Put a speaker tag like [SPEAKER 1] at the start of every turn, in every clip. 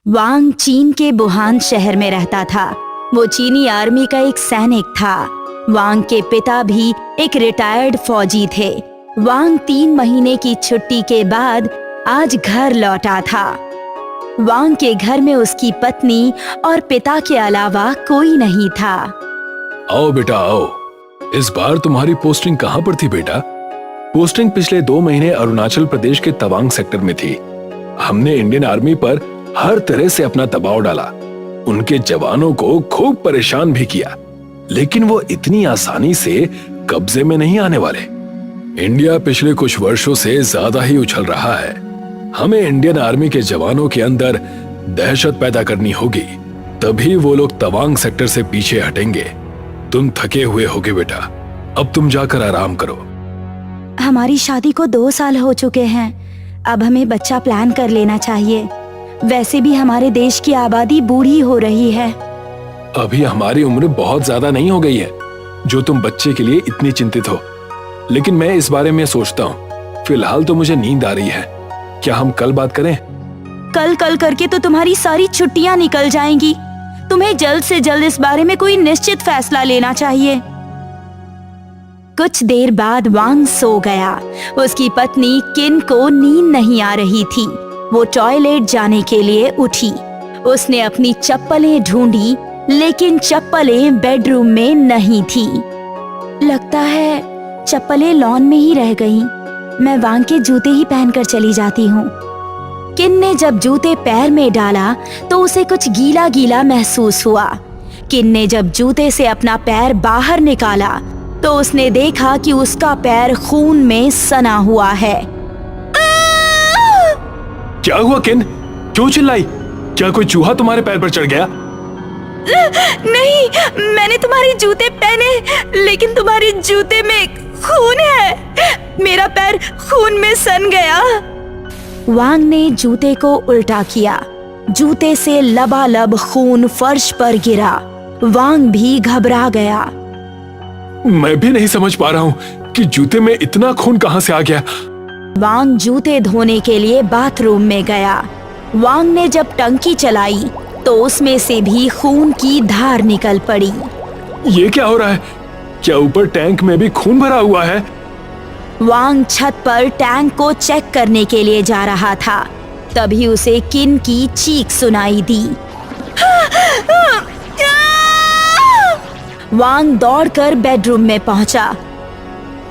[SPEAKER 1] वांग चीन के वुहान शहर में रहता था। वो चीनी आर्मी का एक सैनिक था। वांग के पिता भी एक रिटायर्ड फौजी थे। वांग 3 महीने की छुट्टी के बाद आज घर लौटा था। वांग के घर में उसकी पत्नी और पिता के अलावा कोई नहीं था।
[SPEAKER 2] आओ बेटा आओ। इस बार तुम्हारी पोस्टिंग कहाँ पर थी बेटा? पोस्टिंग पिछले 2 महीने अरुणाचल प्रदेश के तवांग सेक्टर में थी। हमने इंडियन आर्मी पर हर तरह से अपना दबाव डाला, उनके जवानों को खूब परेशान भी किया, लेकिन वो इतनी आसानी से कब्जे में नहीं आने वाले। इंडिया पिछले कुछ वर्षों से ज्यादा ही उछल रहा है। हमें इंडियन आर्मी के जवानों के अंदर दहशत पैदा करनी होगी, तभी वो लोग तवांग सेक्टर से पीछे हटेंगे। तुम थके हुए होगे बेटा, अब तुम जाकर आराम करो।
[SPEAKER 1] हमारी शादी को 2 साल हो चुके हैं। अब हमें बच्चा प्लान कर लेना चाहिए। वैसे भी हमारे देश की आबादी बूढ़ी हो रही है।
[SPEAKER 2] अभी हमारी उम्र बहुत ज्यादा नहीं हो गई है जो तुम बच्चे के लिए इतनी चिंतित हो, लेकिन मैं इस बारे में सोचता हूँ। फिलहाल तो मुझे नींद आ रही है। क्या हम कल बात करें?
[SPEAKER 1] कल करके तो तुम्हारी सारी छुट्टियां निकल जाएंगी। तुम्हें जल्द से जल्द इस बारे में कोई निश्चित फैसला लेना चाहिए। कुछ देर बाद वांग सो गया। उसकी पत्नी किन को नींद नहीं आ रही थी। वो टॉयलेट जाने के लिए उठी। उसने अपनी चप्पलें ढूंढी, लेकिन चप्पलें बेडरूम में नहीं थी। लगता है चप्पलें लॉन में ही रह गईं। मैं वांग के जूते ही पहनकर चली जाती हूँ। किन ने जब जूते पैर में डाला तो उसे कुछ गीला गीला महसूस हुआ। किन ने जब जूते से अपना पैर बाहर निकाला तो उसने देखा कि उसका पैर खून में सना हुआ है।
[SPEAKER 2] क्या हुआ किन? क्यों चिल्लाई? क्या कोई चूहा तुम्हारे पैर पर चढ़ गया?
[SPEAKER 1] नहीं, मैंने तुम्हारे जूते पहने, लेकिन तुम्हारे जूते में खून है। मेरा पैर खून में सन गया। वांग ने जूते को उल्टा किया। जूते से लबालब खून फर्श पर गिरा। वांग भी घबरा गया।
[SPEAKER 2] मैं भी नहीं समझ पा रहा हूँ कि जूते में इतना खून कहाँ से आ गया।
[SPEAKER 1] वांग जूते धोने के लिए बाथरूम में गया। वांग ने जब टंकी चलाई तो उसमें से भी खून की धार निकल पड़ी।
[SPEAKER 2] ये क्या हो रहा है? क्या ऊपर टैंक में भी खून भरा हुआ है?
[SPEAKER 1] वांग छत पर टैंक को चेक करने के लिए जा रहा था। तभी उसे किन की चीख सुनाई दी। वांग दौड़कर बेडरूम में पहुंचा।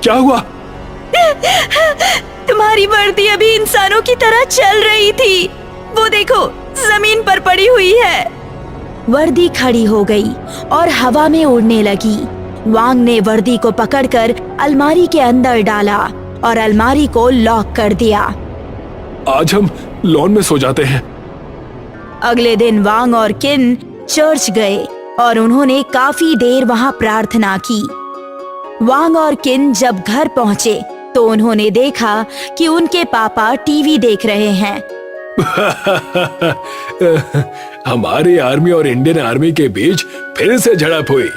[SPEAKER 2] क्या हुआ?
[SPEAKER 1] तुम्हारी वर्दी अभी इंसानों की तरह चल रही थी। वो देखो, जमीन पर पड़ी हुई है। वर्दी खड़ी हो गई और हवा में उड़ने लगी। वांग ने वर्दी को पकड़कर अलमारी के अंदर डाला और अलमारी को लॉक कर दिया।
[SPEAKER 2] आज हम लॉन में सो जाते हैं।
[SPEAKER 1] अगले दिन वांग और किन चर्च गए और उन्होंने काफी देर वहां प्रार्थना की। वांग और किन जब घर पहुंचे तो उन्होंने देखा कि उनके पापा टीवी देख रहे हैं।
[SPEAKER 2] हमारी आर्मी और इंडियन आर्मी के बीच फिर से झड़प हुई।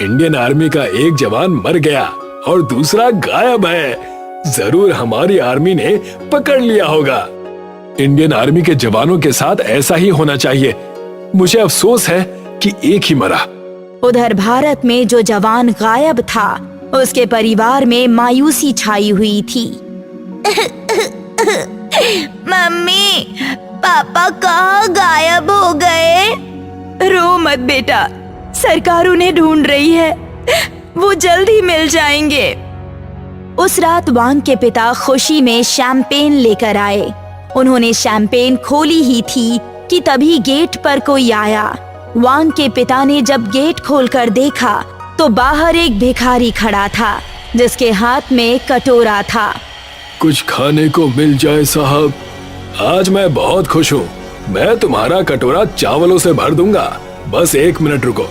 [SPEAKER 2] इंडियन आर्मी का एक जवान मर गया और दूसरा गायब है। जरूर हमारी आर्मी ने पकड़ लिया होगा। इंडियन आर्मी के जवानों के साथ ऐसा ही होना चाहिए। मुझे अफसोस है कि एक ही मरा।
[SPEAKER 1] उधर भारत में जो जवान गायब था, उसके परिवार में मायूसी छाई हुई थी। मम्मी, पापा कहाँ गायब हो गए? रो मत बेटा, सरकार उन्हें ढूंढ रही है। वो जल्द ही मिल जाएंगे। उस रात वांग के पिता खुशी में शैंपेन लेकर आए। उन्होंने शैंपेन खोली ही थी कि तभी गेट पर कोई आया। वांग के पिता ने जब गेट खोलकर देखा तो बाहर एक भिखारी खड़ा था, जिसके हाथ में कटोरा था।
[SPEAKER 2] कुछ खाने को मिल जाए साहब, आज मैं बहुत खुश हूँ। मैं तुम्हारा कटोरा चावलों से भर दूंगा। बस 1 मिनट रुको।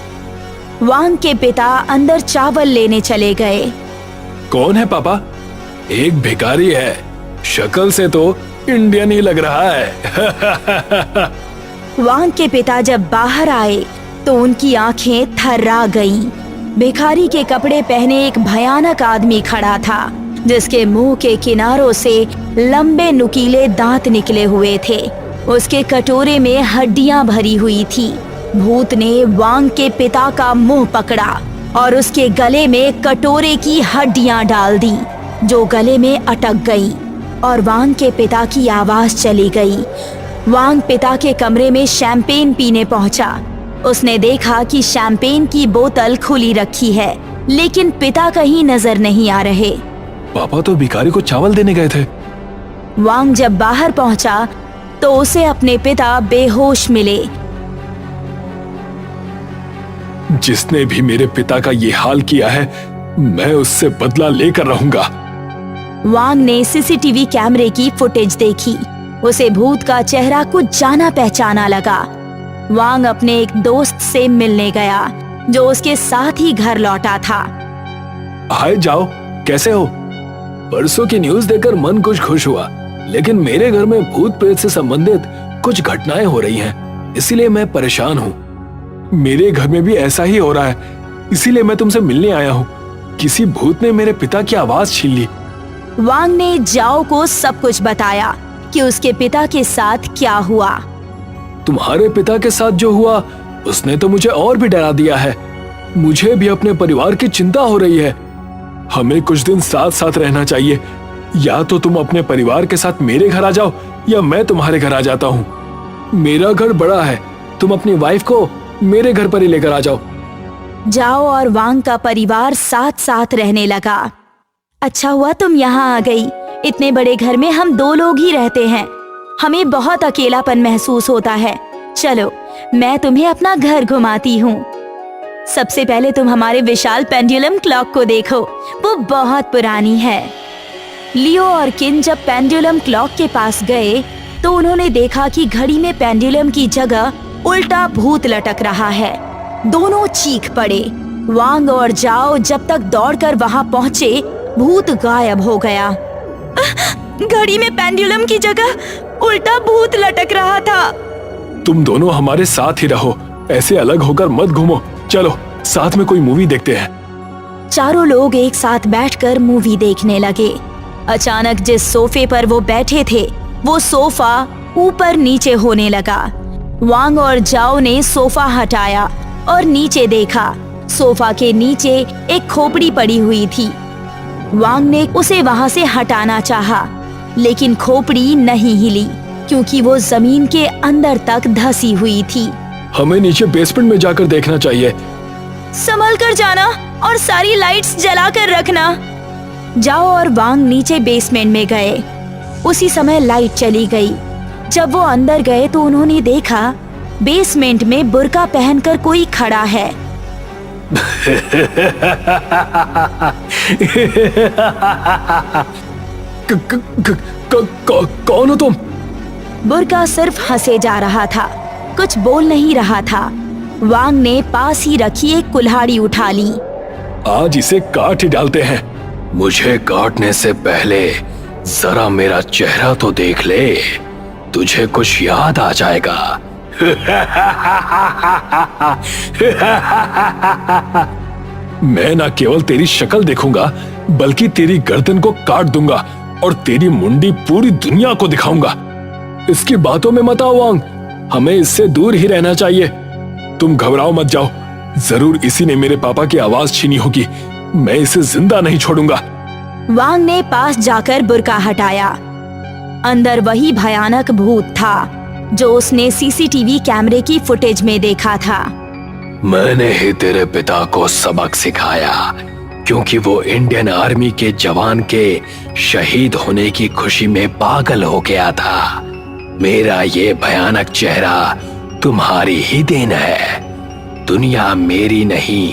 [SPEAKER 1] वांग के पिता अंदर चावल लेने चले गए।
[SPEAKER 2] कौन है पापा? एक भिखारी है। शक्ल से तो इंडियन ही लग रहा है।
[SPEAKER 1] वांग के पिता जब बाहर आए तो उनकी आंखें थर्रा गईं। भिखारी के कपड़े पहने एक भयानक आदमी खड़ा था, जिसके मुंह के किनारों से लंबे नुकीले दांत निकले हुए थे। उसके कटोरे में हड्डियां भरी हुई थी। भूत ने वांग के पिता का मुंह पकड़ा और उसके गले में कटोरे की हड्डियां डाल दी, जो गले में अटक गई और वांग के पिता की आवाज चली गई। वांग पिता के कमरे में शैंपेन पीने पहुंचा। उसने देखा कि शैंपेन की बोतल खुली रखी है, लेकिन पिता कहीं नजर नहीं आ रहे।
[SPEAKER 2] पापा तो भिखारी को चावल देने गए थे।
[SPEAKER 1] वांग जब बाहर पहुंचा तो उसे अपने पिता बेहोश मिले।
[SPEAKER 2] जिसने भी मेरे पिता का ये हाल किया है, मैं उससे बदला लेकर रहूंगा।
[SPEAKER 1] वांग ने सीसीटीवी कैमरे की फुटेज देखी। उसे भूत का चेहरा कुछ जाना पहचाना लगा। वांग अपने एक दोस्त से मिलने गया, जो उसके साथ ही घर लौटा था।
[SPEAKER 2] हाय जाओ, कैसे हो? परसों की न्यूज़ देखकर मन कुछ खुश हुआ, लेकिन मेरे घर में भूत प्रेत से संबंधित कुछ घटनाएं हो रही हैं, इसीलिए मैं परेशान हूँ। मेरे घर में भी ऐसा ही हो रहा है, इसीलिए मैं तुमसे मिलने आया हूँ। किसी भूत ने मेरे पिता की आवाज छीन ली।
[SPEAKER 1] वांग ने जाओ को सब कुछ बताया कि उसके पिता के साथ क्या हुआ।
[SPEAKER 2] तुम्हारे पिता के साथ जो हुआ, उसने तो मुझे और भी डरा दिया है। मुझे भी अपने परिवार की चिंता हो रही है। हमें कुछ दिन साथ साथ रहना चाहिए। या तो तुम अपने परिवार के साथ मेरे घर आ जाओ, या मैं तुम्हारे घर आ जाता हूँ। मेरा घर बड़ा है, तुम अपनी वाइफ को मेरे घर पर ही लेकर आ जाओ।
[SPEAKER 1] जाओ और वांग का परिवार साथ साथ रहने लगा। अच्छा हुआ तुम यहाँ आ गई। इतने बड़े घर में हम 2 लोग ही रहते हैं। हमें बहुत अकेलापन महसूस होता है। चलो, मैं तुम्हें अपना घर घुमाती हूँ। सबसे पहले तुम हमारे विशाल पेंडुलम क्लॉक को देखो, वो बहुत पुरानी है। लियो और किन जब पेंडुलम क्लॉक के पास गए तो उन्होंने देखा कि घड़ी में पेंडुलम की जगह उल्टा भूत लटक रहा है। दोनों चीख पड़े। वांग और जाओ जब तक दौड़कर वहां पहुंचे, भूत गायब हो गया। घड़ी में पेंडुलम की जगह उल्टा भूत लटक रहा था।
[SPEAKER 2] तुम दोनों हमारे साथ ही रहो, ऐसे अलग होकर मत घूमो। चलो साथ में कोई मूवी देखते हैं।
[SPEAKER 1] चारों लोग एक साथ बैठकर मूवी देखने लगे। अचानक जिस सोफे पर वो बैठे थे, वो सोफा ऊपर नीचे होने लगा। वांग और जाओ ने सोफा हटाया और नीचे देखा। सोफा के नीचे एक खोपड़ी पड़ी हुई थी। वांग ने उसे वहां से हटाना चाहा, लेकिन खोपड़ी नहीं हिली क्योंकि वो जमीन के अंदर तक धसी हुई थी।
[SPEAKER 2] हमें नीचे बेसमेंट में जाकर देखना चाहिए।
[SPEAKER 1] संभल कर जाना और सारी लाइट्स जलाकर रखना। जाओ और वांग नीचे बेसमेंट में गए। उसी समय लाइट चली गई। जब वो अंदर गए तो उन्होंने देखा बेसमेंट में बुर्का पहनकर कोई खड़ा है।
[SPEAKER 2] कौन हो तुम?
[SPEAKER 1] बुर्का सिर्फ हंसे जा रहा था, कुछ बोल नहीं रहा था। वांग ने पास ही रखी एक कुल्हाड़ी उठा ली।
[SPEAKER 2] आज इसे काट ही डालते हैं। मुझे काटने से पहले जरा मेरा चेहरा तो देख ले, तुझे कुछ याद आ जाएगा। मैं न केवल तेरी शक्ल देखूंगा, बल्कि तेरी गर्दन को काट दूंगा और तेरी मुंडी पूरी दुनिया को दिखाऊंगा। इसकी बातों में मत आओ वांग, हमें इससे दूर ही रहना चाहिए। तुम घबराओ मत जाओ, जरूर इसी ने मेरे पापा की आवाज छीनी होगी। मैं इसे जिंदा नहीं छोड़ूंगा।
[SPEAKER 1] वांग ने पास जाकर बुर्का हटाया। अंदर वही भयानक भूत था जो उसने सीसीटीवी कैमरे की फुटेज में देखा था।
[SPEAKER 2] मैंने ही तेरे पिता को सबक सिखाया, क्योंकि वो इंडियन आर्मी के जवान के शहीद होने की खुशी में पागल हो गया था। मेरा ये भयानक चेहरा तुम्हारी ही देन है। दुनिया मेरी नहीं,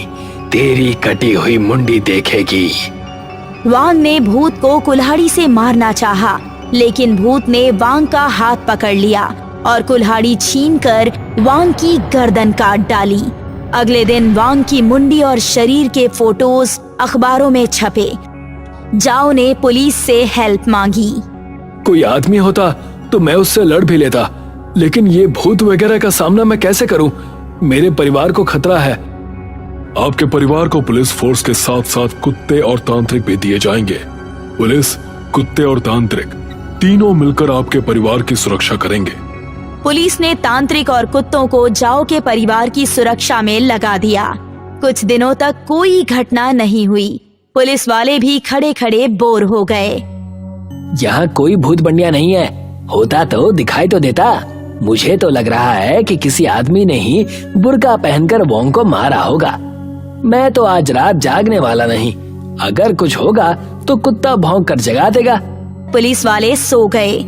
[SPEAKER 2] तेरी कटी हुई मुंडी देखेगी।
[SPEAKER 1] वांग ने भूत को कुल्हाड़ी से मारना चाहा, लेकिन भूत ने वांग का हाथ पकड़ लिया और कुल्हाड़ी छीनकर वांग की गर्दन काट डाली। अगले दिन वांग की मुंडी और शरीर के फोटोज अखबारों में छपे। जाओ ने पुलिस से हेल्प मांगी।
[SPEAKER 2] कोई आदमी होता तो मैं उससे लड़ भी लेता, लेकिन ये भूत वगैरह का सामना मैं कैसे करूं? मेरे परिवार को खतरा है। आपके परिवार को पुलिस फोर्स के साथ साथ कुत्ते और तांत्रिक भी दिए जाएंगे। पुलिस, कुत्ते और तांत्रिक तीनों मिलकर आपके परिवार की सुरक्षा करेंगे।
[SPEAKER 1] पुलिस ने तांत्रिक और कुत्तों को जाओ के परिवार की सुरक्षा में लगा दिया। कुछ दिनों तक कोई घटना नहीं हुई। पुलिस वाले भी खड़े खड़े बोर हो गए।
[SPEAKER 3] यहाँ कोई भूत बंडिया नहीं है, होता तो दिखाई तो देता। मुझे तो लग रहा है कि किसी आदमी ने ही बुर्का पहनकर वोंग को मारा होगा। मैं तो आज रात जागने वाला नहीं। अगर कुछ होगा तो कुत्ता भौंक कर जगा देगा।
[SPEAKER 1] पुलिस वाले सो गए।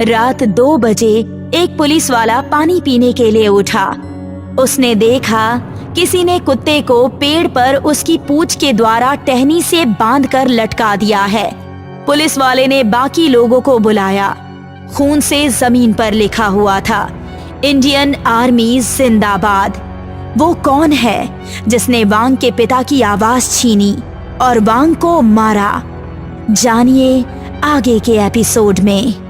[SPEAKER 1] रात 2 बजे एक पुलिस वाला पानी पीने के लिए उठा। उसने देखा किसी ने कुत्ते को पेड़ पर उसकी पूंछ के द्वारा टहनी से बांधकर लटका दिया है। पुलिस वाले ने बाकी लोगों को बुलाया। खून से जमीन पर लिखा हुआ था, इंडियन आर्मी जिंदाबाद। वो कौन है जिसने वांग के पिता की आवाज छीनी और वांग को मारा? जानिए आगे के एपिसोड में।